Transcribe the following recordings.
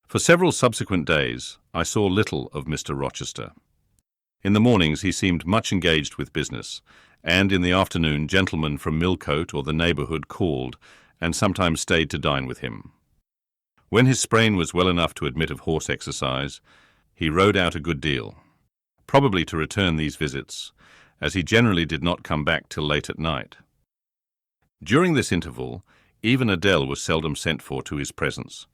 For several subsequent days, I saw little of Mr. Rochester. In the mornings he seemed much engaged with business, and in the afternoon gentlemen from Millcote or the neighbourhood called and sometimes stayed to dine with him. When his sprain was well enough to admit of horse exercise, he rode out a good deal, probably to return these visits, as he generally did not come back till late at night. During this interval, even Adele was seldom sent for to his presence,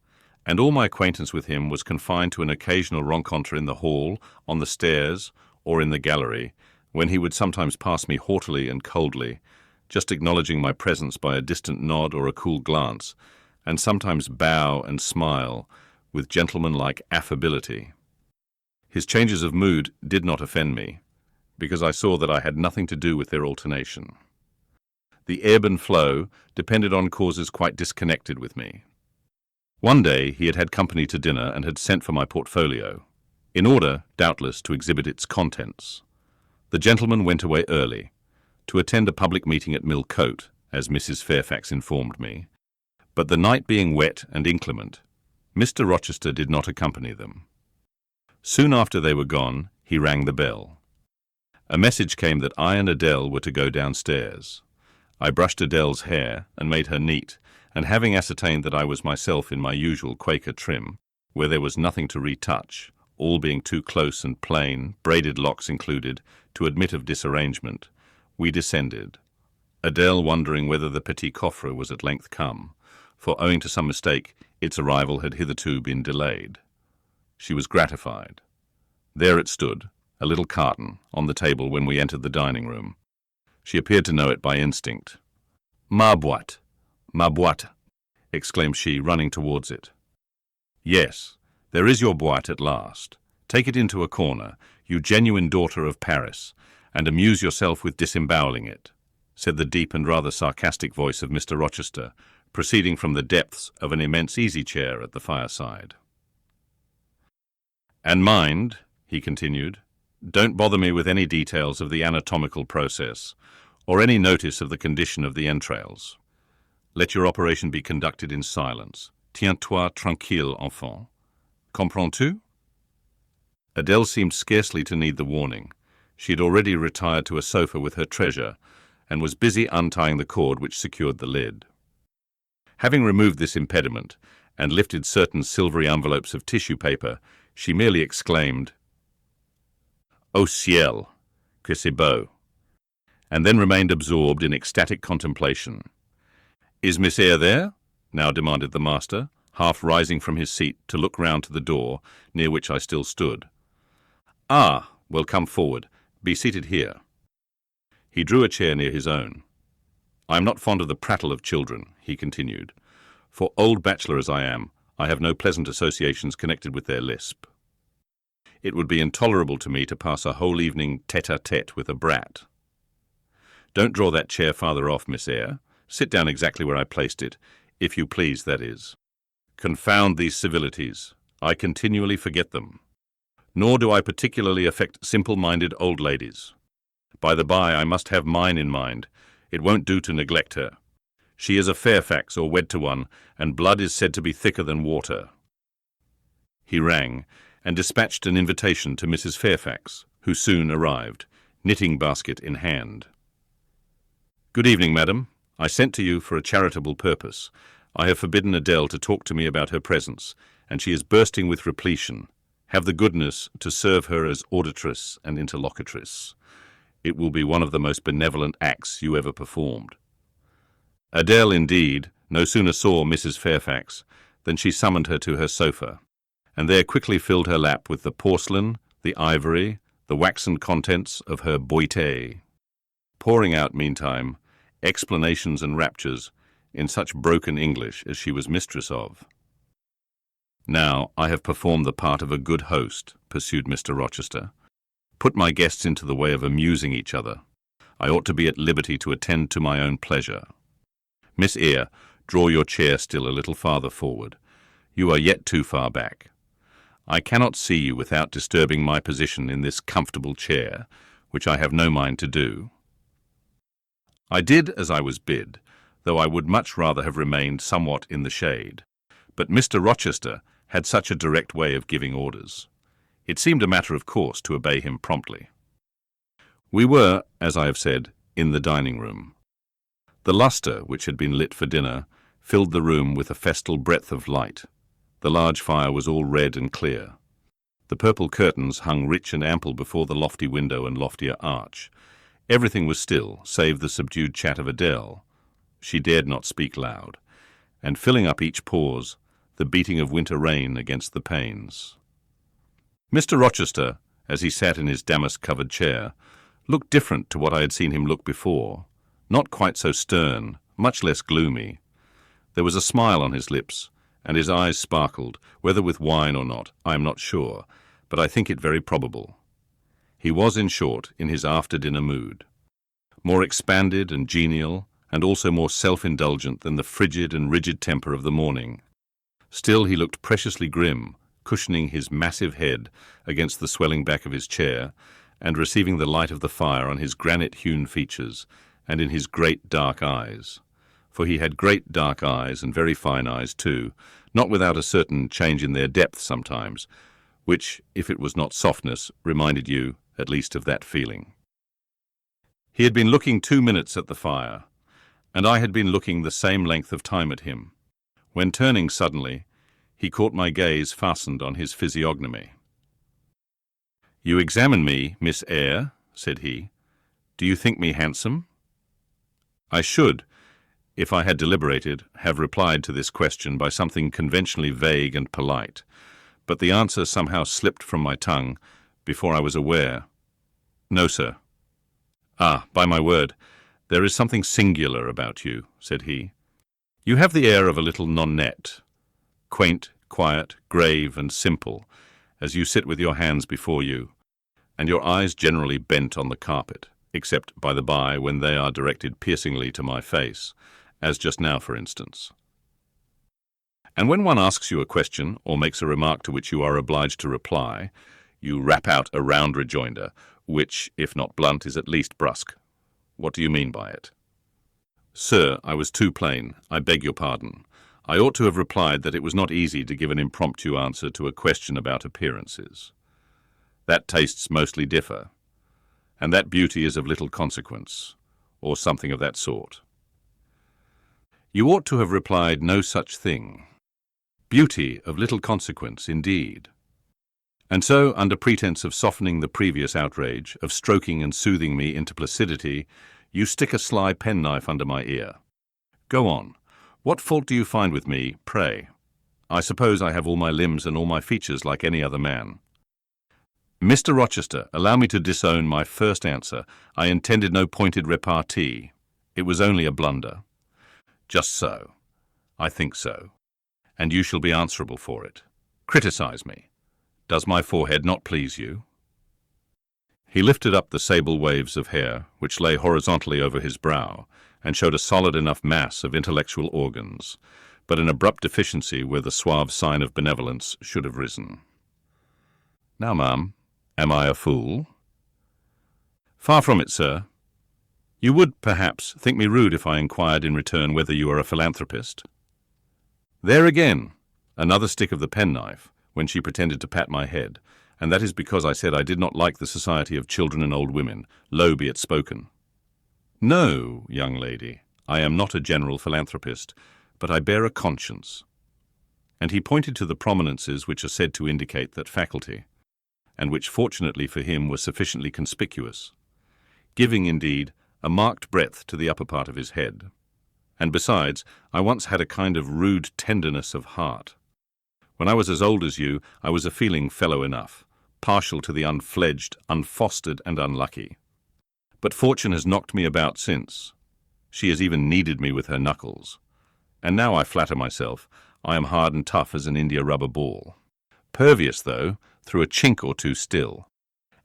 and all my acquaintance with him was confined to an occasional rencontre in the hall, on the stairs, or in the gallery, when he would sometimes pass me haughtily and coldly, just acknowledging my presence by a distant nod or a cool glance, and sometimes bow and smile with gentlemanlike affability. His changes of mood did not offend me, because I saw that I had nothing to do with their alternation. The ebb and flow depended on causes quite disconnected with me. One day he had had company to dinner and had sent for my portfolio, in order, doubtless, to exhibit its contents. The gentleman went away early, to attend a public meeting at Millcote, as Mrs. Fairfax informed me, but the night being wet and inclement, Mr. Rochester did not accompany them. Soon after they were gone, he rang the bell. A message came that I and Adele were to go downstairs. I brushed Adele's hair and made her neat, and having ascertained that I was myself in my usual Quaker trim, where there was nothing to retouch, all being too close and plain, braided locks included, to admit of disarrangement, we descended, Adele wondering whether the petit coffre was at length come, for owing to some mistake its arrival had hitherto been delayed. She was gratified. There it stood, a little carton, on the table when we entered the dining-room. She appeared to know it by instinct. "Ma boîte, ma boîte," exclaimed she, running towards it. "Yes, there is your boîte at last. Take it into a corner, you genuine daughter of Paris, and amuse yourself with disemboweling it," said the deep and rather sarcastic voice of Mr. Rochester, proceeding from the depths of an immense easy-chair at the fireside. "And mind," he continued, "don't bother me with any details of the anatomical process, or any notice of the condition of the entrails. Let your operation be conducted in silence. Tiens-toi tranquille, enfant. Comprends-tu?" Adele seemed scarcely to need the warning. She had already retired to a sofa with her treasure, and was busy untying the cord which secured the lid. Having removed this impediment, and lifted certain silvery envelopes of tissue paper, she merely exclaimed, "Au ciel, que c'est beau," and then remained absorbed in ecstatic contemplation. "Is Miss Eyre there?" now demanded the master, half rising from his seat to look round to the door, near which I still stood. "Ah, well, come forward. Be seated here." He drew a chair near his own. "I am not fond of the prattle of children," he continued. "For old bachelor as I am, I have no pleasant associations connected with their lisp. It would be intolerable to me to pass a whole evening tête-à-tête with a brat. Don't draw that chair farther off, Miss Eyre. Sit down exactly where I placed it, if you please, that is. Confound these civilities. I continually forget them. Nor do I particularly affect simple-minded old ladies. By the by, I must have mine in mind. It won't do to neglect her. She is a Fairfax or wed to one, and blood is said to be thicker than water." He rang, and dispatched an invitation to Mrs. Fairfax, who soon arrived, knitting basket in hand. "Good evening, madam. I sent to you for a charitable purpose. I have forbidden Adele to talk to me about her presence, and she is bursting with repletion. Have the goodness to serve her as auditress and interlocutress. It will be one of the most benevolent acts you ever performed." Adele, indeed, no sooner saw Mrs. Fairfax than she summoned her to her sofa, and there quickly filled her lap with the porcelain, the ivory, the waxen contents of her boîte, pouring out, meantime, explanations and raptures in such broken English as she was mistress of. "Now, I have performed the part of a good host," pursued Mr. Rochester. "Put my guests into the way of amusing each other. I ought to be at liberty to attend to my own pleasure. Miss Eyre, draw your chair still a little farther forward. You are yet too far back. I cannot see you without disturbing my position in this comfortable chair, which I have no mind to do." I did as I was bid, though I would much rather have remained somewhat in the shade. But Mr. Rochester, had such a direct way of giving orders. It seemed a matter of course to obey him promptly. We were, as I have said, in the dining room. The lustre, which had been lit for dinner, filled the room with a festal breadth of light. The large fire was all red and clear. The purple curtains hung rich and ample before the lofty window and loftier arch. Everything was still, save the subdued chat of Adele. She dared not speak loud, and filling up each pause, the beating of winter rain against the panes. Mr. Rochester, as he sat in his damask-covered chair, looked different to what I had seen him look before, not quite so stern, much less gloomy. There was a smile on his lips, and his eyes sparkled, whether with wine or not, I am not sure, but I think it very probable. He was, in short, in his after-dinner mood, more expanded and genial, and also more self-indulgent than the frigid and rigid temper of the morning. Still he looked preciously grim, cushioning his massive head against the swelling back of his chair, and receiving the light of the fire on his granite-hewn features and in his great dark eyes. For he had great dark eyes, and very fine eyes too, not without a certain change in their depth sometimes, which, if it was not softness, reminded you, at least, of that feeling. He had been looking 2 minutes at the fire, and I had been looking the same length of time at him, when, turning suddenly, he caught my gaze fastened on his physiognomy. "You examine me, Miss Eyre," said he. "Do you think me handsome?" I should, if I had deliberated, have replied to this question by something conventionally vague and polite, but the answer somehow slipped from my tongue before I was aware. "No, sir." "Ah, by my word, there is something singular about you," said he. "You have the air of a little nonnette, quaint, quiet, grave, and simple, as you sit with your hands before you, and your eyes generally bent on the carpet, except, by the by, when they are directed piercingly to my face, as just now, for instance. And when one asks you a question, or makes a remark to which you are obliged to reply, you rap out a round rejoinder, which, if not blunt, is at least brusque. What do you mean by it?" "Sir, I was too plain. I beg your pardon. I ought to have replied that it was not easy to give an impromptu answer to a question about appearances. That tastes mostly differ, and that beauty is of little consequence, or something of that sort. You ought to have replied no such thing. Beauty of little consequence, indeed. And so, under pretence of softening the previous outrage, of stroking and soothing me into placidity, you stick a sly penknife under my ear. Go on. What fault do you find with me, pray? I suppose I have all my limbs and all my features like any other man." "Mr. Rochester, allow me to disown my first answer. I intended no pointed repartee. It was only a blunder." "Just so. I think so. And you shall be answerable for it. Criticize me. Does my forehead not please you?" He lifted up the sable waves of hair, which lay horizontally over his brow, and showed a solid enough mass of intellectual organs, but an abrupt deficiency where the suave sign of benevolence should have risen. "Now, ma'am, am I a fool?" "Far from it, sir. You would, perhaps, think me rude if I inquired in return whether you are a philanthropist?" There again, another stick of the penknife, when she pretended to pat my head, and that is because I said I did not like the society of children and old women, low be it spoken. "No, young lady, I am not a general philanthropist, but I bear a conscience." And he pointed to the prominences which are said to indicate that faculty, and which fortunately for him were sufficiently conspicuous, giving, indeed, a marked breadth to the upper part of his head. And besides, I once had a kind of rude tenderness of heart. When I was as old as you, I was a feeling fellow enough, partial to the unfledged, unfostered, and unlucky. But fortune has knocked me about since. She has even kneaded me with her knuckles. And now I flatter myself I am hard and tough as an india-rubber ball. Pervious, though, through a chink or two still,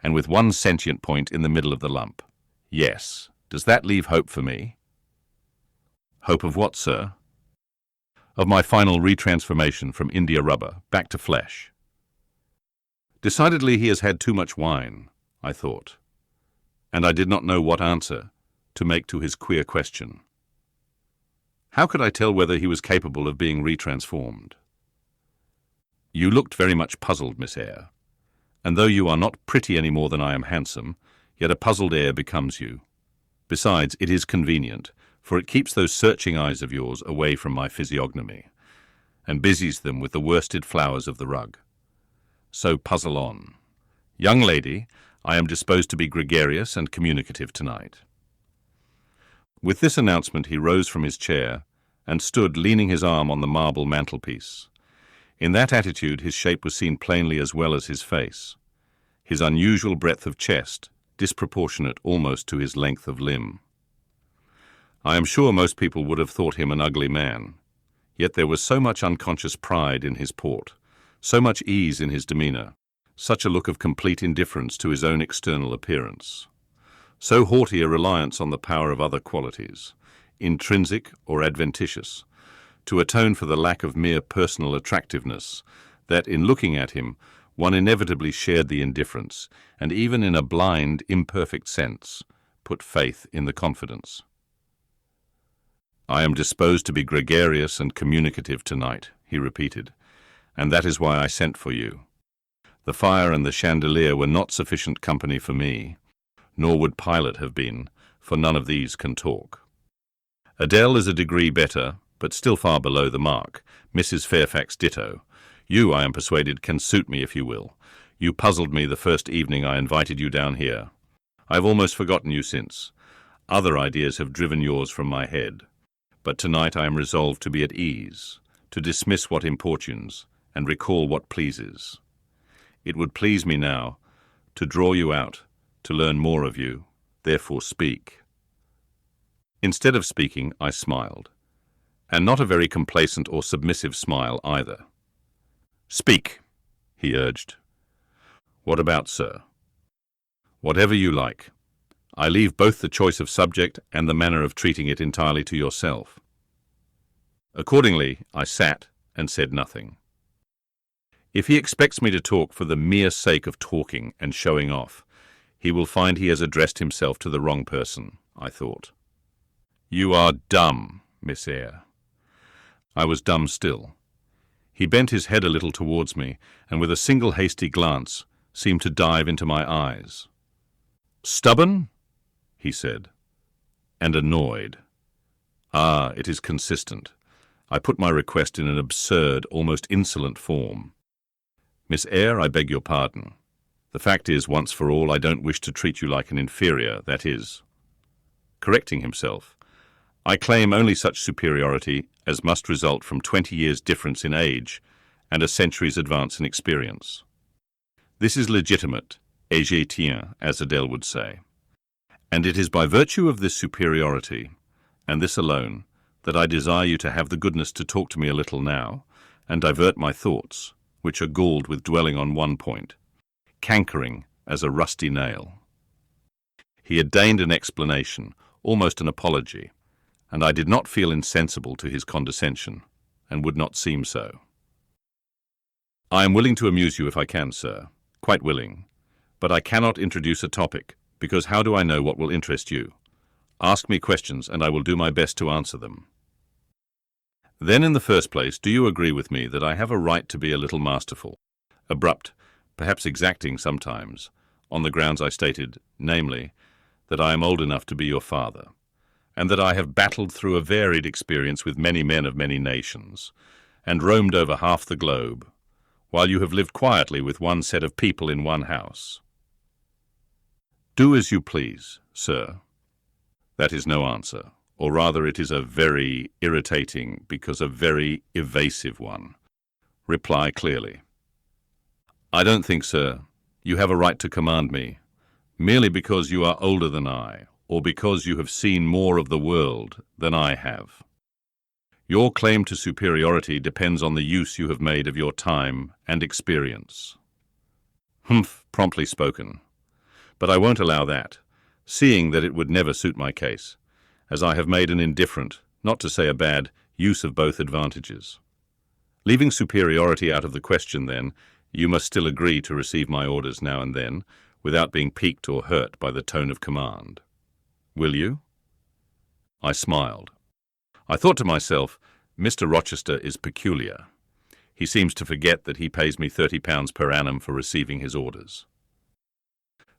and with one sentient point in the middle of the lump. Yes, does that leave hope for me? Hope of what, sir? Of my final retransformation from india-rubber back to flesh. Decidedly he has had too much wine, I thought, and I did not know what answer to make to his queer question. How could I tell whether he was capable of being retransformed? You looked very much puzzled, Miss Eyre, and though you are not pretty any more than I am handsome, yet a puzzled air becomes you. Besides, it is convenient, for it keeps those searching eyes of yours away from my physiognomy, and busies them with the worsted flowers of the rug. So puzzle on. Young lady, I am disposed to be gregarious and communicative tonight. With this announcement he rose from his chair and stood leaning his arm on the marble mantelpiece. In that attitude his shape was seen plainly as well as his face, his unusual breadth of chest, disproportionate almost to his length of limb. I am sure most people would have thought him an ugly man, yet there was so much unconscious pride in his port, so much ease in his demeanour, such a look of complete indifference to his own external appearance, so haughty a reliance on the power of other qualities, intrinsic or adventitious, to atone for the lack of mere personal attractiveness, that in looking at him one inevitably shared the indifference, and even in a blind, imperfect sense, put faith in the confidence. I am disposed to be gregarious and communicative tonight, he repeated, and that is why I sent for you. The fire and the chandelier were not sufficient company for me, nor would Pilate have been, for none of these can talk. Adele is a degree better, but still far below the mark. Mrs. Fairfax ditto. You, I am persuaded, can suit me if you will. You puzzled me the first evening I invited you down here. I have almost forgotten you since. Other ideas have driven yours from my head. But tonight I am resolved to be at ease, to dismiss what importunes, and recall what pleases. It would please me now to draw you out, to learn more of you, therefore speak. Instead of speaking, I smiled, and not a very complacent or submissive smile either. Speak, he urged. What about, sir? Whatever you like. I leave both the choice of subject and the manner of treating it entirely to yourself. Accordingly, I sat and said nothing. If he expects me to talk for the mere sake of talking and showing off, he will find he has addressed himself to the wrong person, I thought. You are dumb, Miss Eyre. I was dumb still. He bent his head a little towards me, and with a single hasty glance seemed to dive into my eyes. Stubborn? He said, and annoyed. Ah, it is consistent. I put my request in an absurd, almost insolent form. Miss Eyre, I beg your pardon. The fact is, once for all, I don't wish to treat you like an inferior, that is. Correcting himself, I claim only such superiority as must result from 20 years' difference in age and a century's advance in experience. This is legitimate, et je tiens, as Adele would say. And it is by virtue of this superiority, and this alone, that I desire you to have the goodness to talk to me a little now, and divert my thoughts, which are galled with dwelling on one point, cankering as a rusty nail. He had deigned an explanation, almost an apology, and I did not feel insensible to his condescension, and would not seem so. I am willing to amuse you if I can, sir, quite willing, but I cannot introduce a topic, because how do I know what will interest you? Ask me questions, and I will do my best to answer them. Then, in the first place, do you agree with me that I have a right to be a little masterful, abrupt, perhaps exacting sometimes, on the grounds I stated, namely, that I am old enough to be your father, and that I have battled through a varied experience with many men of many nations, and roamed over half the globe, while you have lived quietly with one set of people in one house? Do as you please, sir. That is no answer, or rather it is a very irritating, because a very evasive one. Reply clearly. I don't think, sir, you have a right to command me, merely because you are older than I, or because you have seen more of the world than I have. Your claim to superiority depends on the use you have made of your time and experience. Humph, promptly spoken. But I won't allow that, seeing that it would never suit my case, as I have made an indifferent, not to say a bad, use of both advantages. Leaving superiority out of the question, then, you must still agree to receive my orders now and then, without being piqued or hurt by the tone of command. Will you? I smiled. I thought to myself, Mr. Rochester is peculiar. He seems to forget that he pays me £30 per annum for receiving his orders.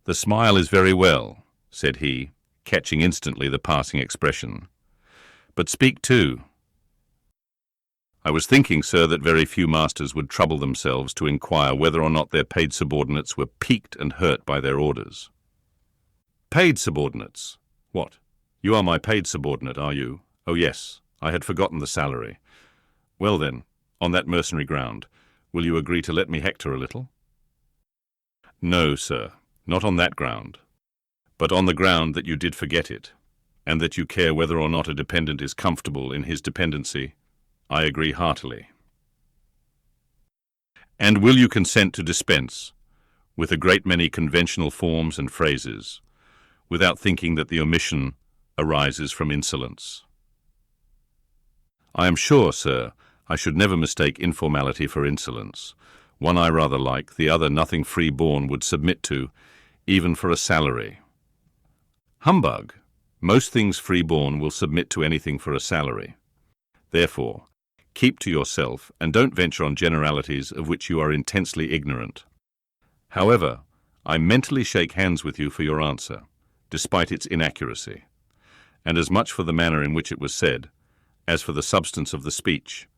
The smile is very well, said he, catching instantly the passing expression. But speak too. I was thinking, sir, that very few masters would trouble themselves to inquire whether or not their paid subordinates were piqued and hurt by their orders. Paid subordinates? What? You are my paid subordinate, are you? Oh yes, I had forgotten the salary. Well then, on that mercenary ground, will you agree to let me hector a little? No, sir, not on that ground, but on the ground that you did forget it, and that you care whether or not a dependent is comfortable in his dependency. I agree heartily. And will you consent to dispense with a great many conventional forms and phrases, without thinking that the omission arises from insolence? I am sure, sir, I should never mistake informality for insolence. One I rather like, the other nothing free-born would submit to, even for a salary. Humbug! Most things free-born will submit to anything for a salary. Therefore, keep to yourself and don't venture on generalities of which you are intensely ignorant. However, I mentally shake hands with you for your answer, despite its inaccuracy, and as much for the manner in which it was said, as for the substance of the speech.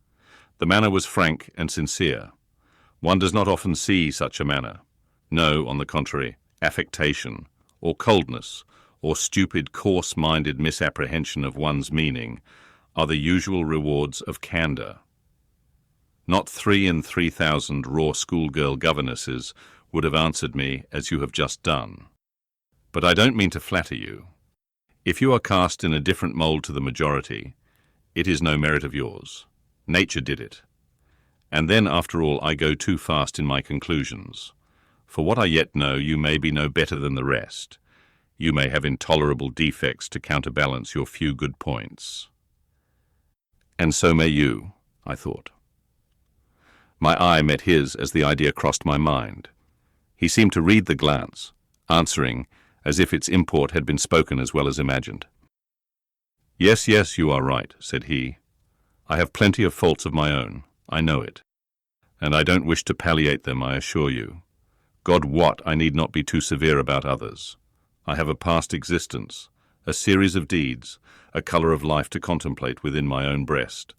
The manner was frank and sincere. One does not often see such a manner. No, on the contrary, affectation, or coldness, or stupid, coarse-minded misapprehension of one's meaning are the usual rewards of candour. Not 3 in 3,000 raw schoolgirl governesses would have answered me as you have just done. But I don't mean to flatter you. If you are cast in a different mould to the majority, it is no merit of yours. Nature did it. And then, after all, I go too fast in my conclusions. For what I yet know, you may be no better than the rest. You may have intolerable defects to counterbalance your few good points. And so may you, I thought. My eye met his as the idea crossed my mind. He seemed to read the glance, answering as if its import had been spoken as well as imagined. Yes, yes, you are right, said he. I have plenty of faults of my own, I know it. And I don't wish to palliate them, I assure you. God wot, I need not be too severe about others. I have a past existence, a series of deeds, a colour of life to contemplate within my own breast,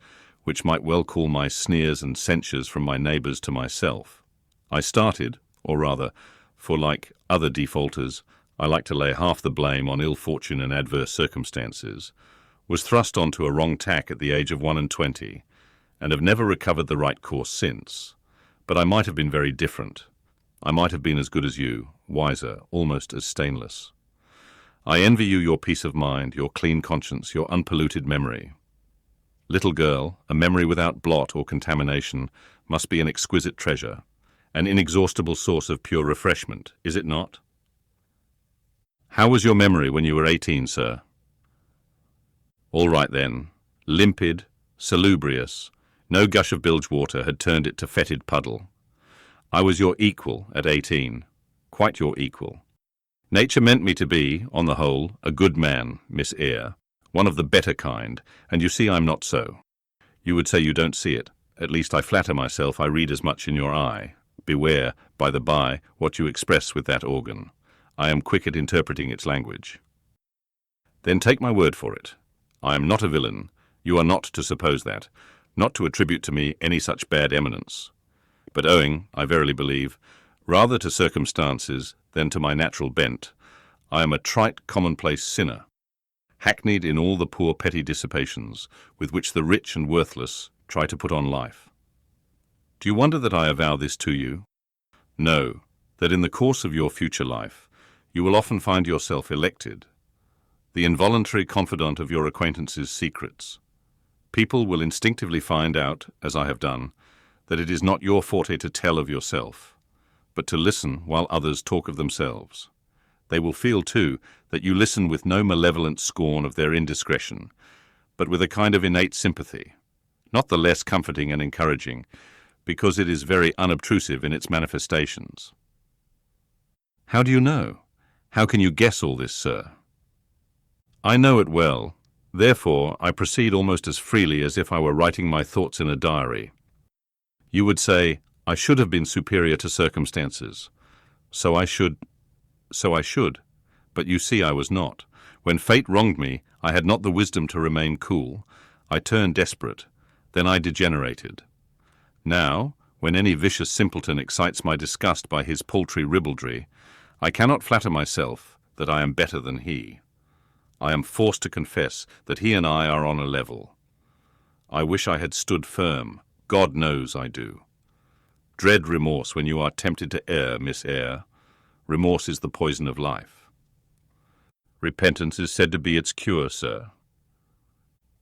which might well call my sneers and censures from my neighbours to myself. I started, or rather, for like other defaulters, I like to lay half the blame on ill fortune and adverse circumstances, was thrust on to a wrong tack at the age of 21, and have never recovered the right course since. But I might have been very different. I might have been as good as you, wiser, almost as stainless. I envy you your peace of mind, your clean conscience, your unpolluted memory. Little girl, a memory without blot or contamination must be an exquisite treasure, an inexhaustible source of pure refreshment, is it not? How was your memory when you were 18, sir? All right then. Limpid, salubrious, no gush of bilge water had turned it to fetid puddle. I was your equal at 18, quite your equal. Nature meant me to be, on the whole, a good man, Miss Eyre, one of the better kind, and you see I'm not so. You would say you don't see it. At least I flatter myself I read as much in your eye. Beware, by the by, what you express with that organ. I am quick at interpreting its language. Then take my word for it. I am not a villain. You are not to suppose that, not to attribute to me any such bad eminence. But owing, I verily believe, rather to circumstances than to my natural bent, I am a trite, commonplace sinner, hackneyed in all the poor petty dissipations with which the rich and worthless try to put on life. Do you wonder that I avow this to you? Know that in the course of your future life you will often find yourself elected, the involuntary confidant of your acquaintances' secrets. People will instinctively find out, as I have done, that it is not your forte to tell of yourself, but to listen while others talk of themselves. They will feel, too, that you listen with no malevolent scorn of their indiscretion, but with a kind of innate sympathy, not the less comforting and encouraging, because it is very unobtrusive in its manifestations. How do you know? How can you guess all this, sir? I know it well. Therefore, I proceed almost as freely as if I were writing my thoughts in a diary. You would say, I should have been superior to circumstances. So I should. But you see I was not. When fate wronged me, I had not the wisdom to remain cool. I turned desperate. Then I degenerated. Now, when any vicious simpleton excites my disgust by his paltry ribaldry, I cannot flatter myself that I am better than he. I am forced to confess that he and I are on a level. I wish I had stood firm. God knows I do. Dread remorse when you are tempted to err, Miss Eyre. Remorse is the poison of life. Repentance is said to be its cure, sir.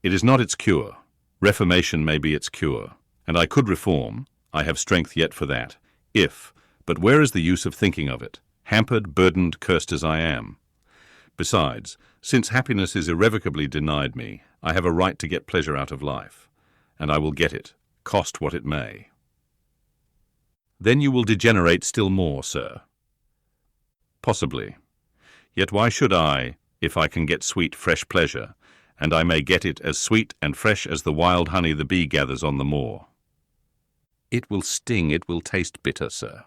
It is not its cure. Reformation may be its cure, and I could reform. I have strength yet for that, but where is the use of thinking of it, hampered, burdened, cursed as I am? Besides, since happiness is irrevocably denied me, I have a right to get pleasure out of life, and I will get it, cost what it may. Then you will degenerate still more, sir. Possibly. Yet why should I, if I can get sweet, fresh pleasure, and I may get it as sweet and fresh as the wild honey the bee gathers on the moor? It will sting, it will taste bitter, sir.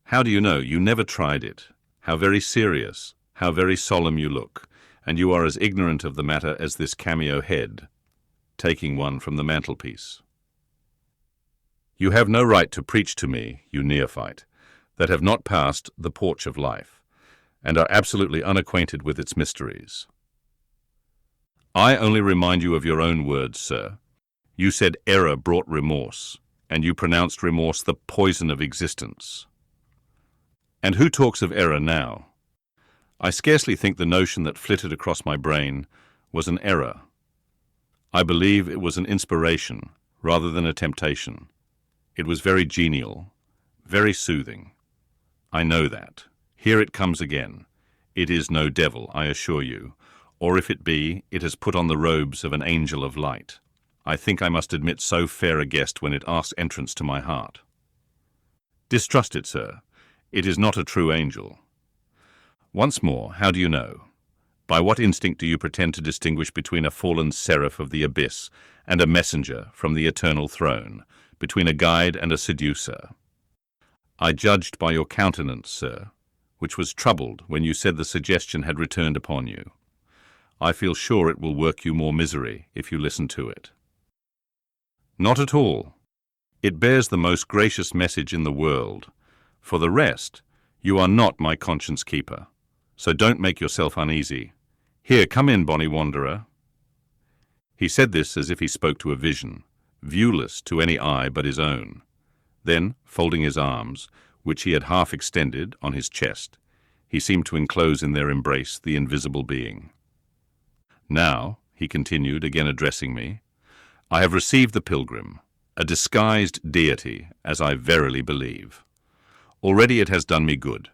How do you know? You never tried it. How very serious, how very solemn you look, and you are as ignorant of the matter as this cameo head, taking one from the mantelpiece. You have no right to preach to me, you neophyte, that have not passed the porch of life, and are absolutely unacquainted with its mysteries. I only remind you of your own words, sir. You said error brought remorse, and you pronounced remorse the poison of existence. And who talks of error now? I scarcely think the notion that flitted across my brain was an error. I believe it was an inspiration rather than a temptation. It was very genial, very soothing. I know that. Here it comes again. It is no devil, I assure you, or if it be, it has put on the robes of an angel of light. I think I must admit so fair a guest when it asks entrance to my heart. Distrust it, sir. It is not a true angel. Once more, how do you know? By what instinct do you pretend to distinguish between a fallen seraph of the abyss and a messenger from the eternal throne, between a guide and a seducer? I judged by your countenance, sir, which was troubled when you said the suggestion had returned upon you. I feel sure it will work you more misery if you listen to it. Not at all. It bears the most gracious message in the world. For the rest, you are not my conscience keeper, so don't make yourself uneasy. Here, come in, bonny wanderer. He said this as if he spoke to a vision, viewless to any eye but his own. Then, folding his arms, which he had half extended on his chest, he seemed to enclose in their embrace the invisible being. Now, he continued, again addressing me, I have received the pilgrim, a disguised deity, as I verily believe. Already it has done me good.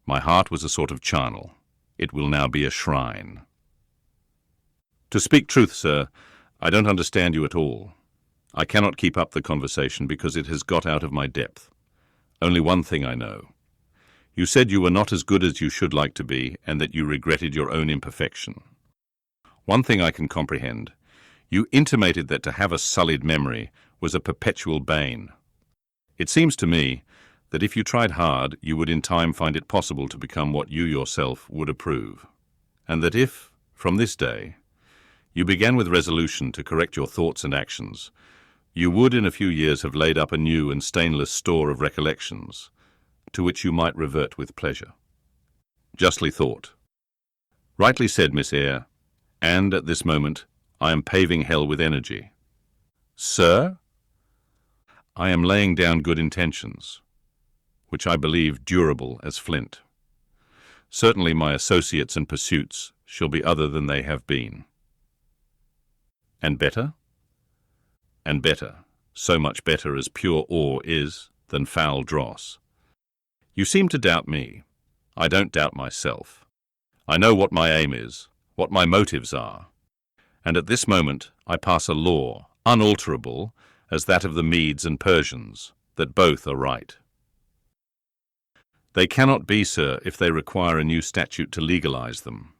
My heart was a sort of charnel. It will now be a shrine. To speak truth, sir, I don't understand you at all. I cannot keep up the conversation because it has got out of my depth. Only one thing I know. You said you were not as good as you should like to be, and that you regretted your own imperfection. One thing I can comprehend. You intimated that to have a sullied memory was a perpetual bane. It seems to me that if you tried hard, you would in time find it possible to become what you yourself would approve, and that if, from this day, you began with resolution to correct your thoughts and actions, you would in a few years have laid up a new and stainless store of recollections, to which you might revert with pleasure. Justly thought. Rightly said, Miss Eyre, and at this moment I am paving hell with energy. Sir? I am laying down good intentions, which I believe durable as flint. Certainly my associates and pursuits shall be other than they have been. And better? And better, so much better as pure ore is than foul dross. You seem to doubt me. I don't doubt myself. I know what my aim is, what my motives are, and at this moment I pass a law, unalterable as that of the Medes and Persians, that both are right. They cannot be, sir, if they require a new statute to legalize them.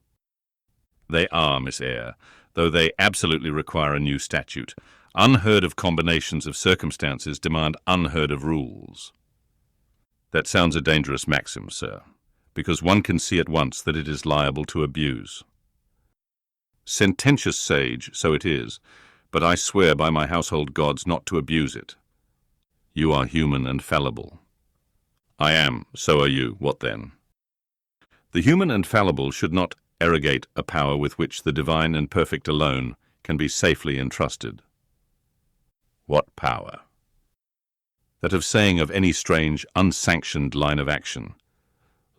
They are, Miss Eyre, though they absolutely require a new statute. Unheard of combinations of circumstances demand unheard of rules. That sounds a dangerous maxim, sir, because one can see at once that it is liable to abuse. Sententious sage, so it is, but I swear by my household gods not to abuse it. You are human and fallible. I am, so are you, what then? The human and fallible should not arrogate a power with which the divine and perfect alone can be safely entrusted. What power? That of saying of any strange, unsanctioned line of action,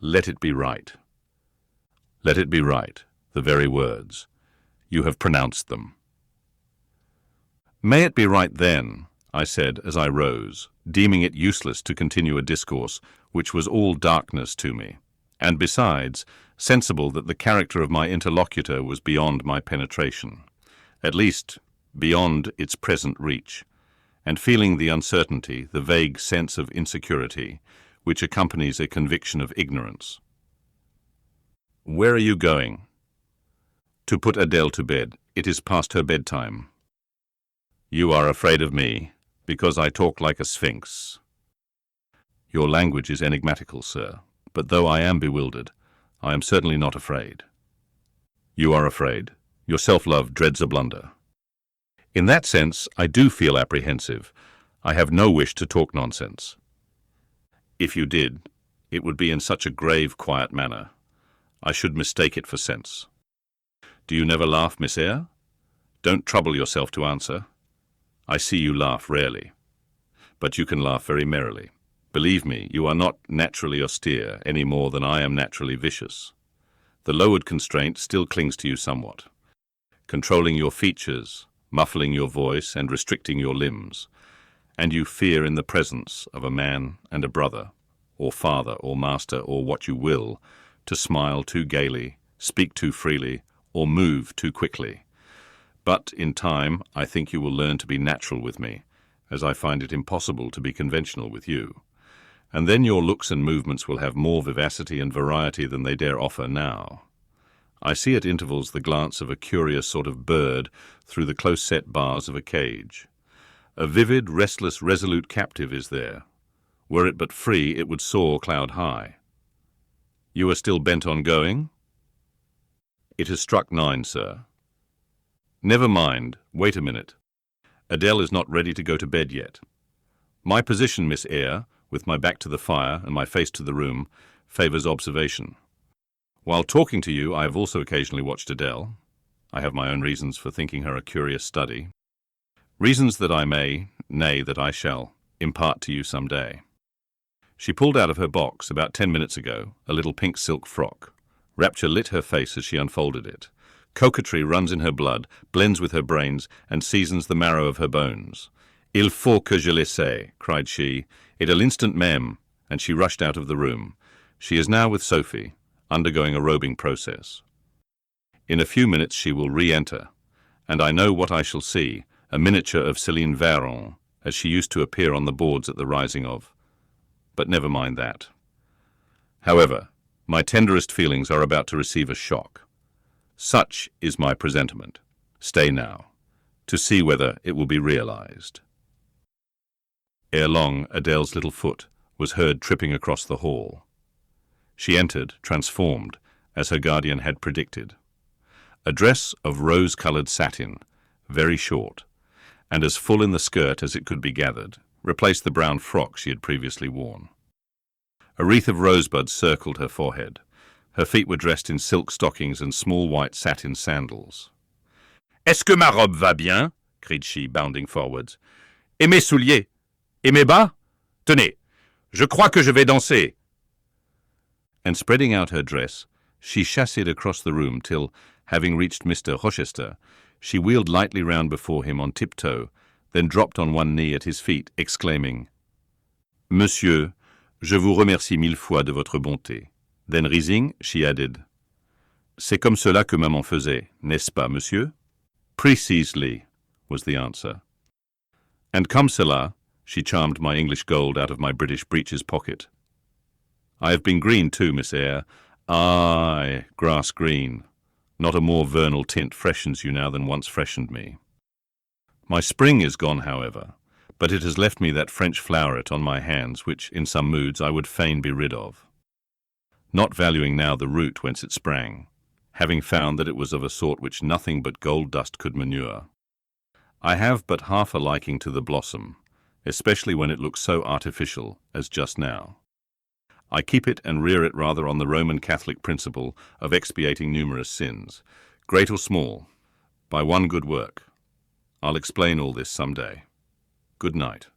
let it be right. Let it be right, the very words. You have pronounced them. May it be right then, I said as I rose, deeming it useless to continue a discourse which was all darkness to me, and besides, sensible that the character of my interlocutor was beyond my penetration, at least beyond its present reach, and feeling the uncertainty, the vague sense of insecurity, which accompanies a conviction of ignorance. Where are you going? To put Adele to bed. It is past her bedtime. You are afraid of me, because I talk like a sphinx. Your language is enigmatical, sir, but though I am bewildered, I am certainly not afraid. You are afraid. Your self-love dreads a blunder. In that sense, I do feel apprehensive. I have no wish to talk nonsense. If you did, it would be in such a grave, quiet manner. I should mistake it for sense. Do you never laugh, Miss Eyre? Don't trouble yourself to answer. I see you laugh rarely, but you can laugh very merrily. Believe me, you are not naturally austere any more than I am naturally vicious. The lowered constraint still clings to you somewhat, controlling your features, muffling your voice and restricting your limbs, and you fear in the presence of a man and a brother, or father or master or what you will, to smile too gaily, speak too freely, or move too quickly. But in time, I think you will learn to be natural with me, as I find it impossible to be conventional with you. And then your looks and movements will have more vivacity and variety than they dare offer now. I see at intervals the glance of a curious sort of bird through the close-set bars of a cage. A vivid, restless, resolute captive is there. Were it but free, it would soar cloud high. You are still bent on going? It has struck 9, sir. Never mind, wait a minute. Adele is not ready to go to bed yet. My position, Miss Eyre, with my back to the fire and my face to the room, favours observation. While talking to you, I have also occasionally watched Adele. I have my own reasons for thinking her a curious study. Reasons that I may, nay, that I shall, impart to you some day. She pulled out of her box, about 10 minutes ago, a little pink silk frock. Rapture lit her face as she unfolded it. Coquetry runs in her blood, blends with her brains, and seasons the marrow of her bones. Il faut que je l'essaie, cried she. It'll instant même, and she rushed out of the room. She is now with Sophie, undergoing a robing process. In a few minutes she will re-enter, and I know what I shall see, a miniature of Céline Varens, as she used to appear on the boards at the rising of. But never mind that. However, my tenderest feelings are about to receive a shock. Such is my presentiment. Stay now, to see whether it will be realized. Ere long, Adele's little foot was heard tripping across the hall. She entered, transformed, as her guardian had predicted. A dress of rose-coloured satin, very short, and as full in the skirt as it could be gathered, replaced the brown frock she had previously worn. A wreath of rosebuds circled her forehead. Her feet were dressed in silk stockings and small white satin sandals. "Est-ce que ma robe va bien?" cried she, bounding forwards. "Et mes souliers? Et mes bas? Tenez, je crois que je vais danser." And spreading out her dress, she chassed across the room till, having reached Mr. Rochester, she wheeled lightly round before him on tiptoe, then dropped on one knee at his feet, exclaiming, "Monsieur, je vous remercie 1000 fois de votre bonté." Then rising, she added, "C'est comme cela que maman faisait, n'est-ce pas, monsieur?" "Precisely," was the answer. And comme cela, she charmed my English gold out of my British breeches pocket. I have been green too, Miss Eyre. Aye, grass green. Not a more vernal tint freshens you now than once freshened me. My spring is gone, however, but it has left me that French floweret on my hands which, in some moods, I would fain be rid of, not valuing now the root whence it sprang, having found that it was of a sort which nothing but gold dust could manure. I have but half a liking to the blossom, especially when it looks so artificial as just now. I keep it and rear it rather on the Roman Catholic principle of expiating numerous sins, great or small, by one good work. I'll explain all this some day. Good night.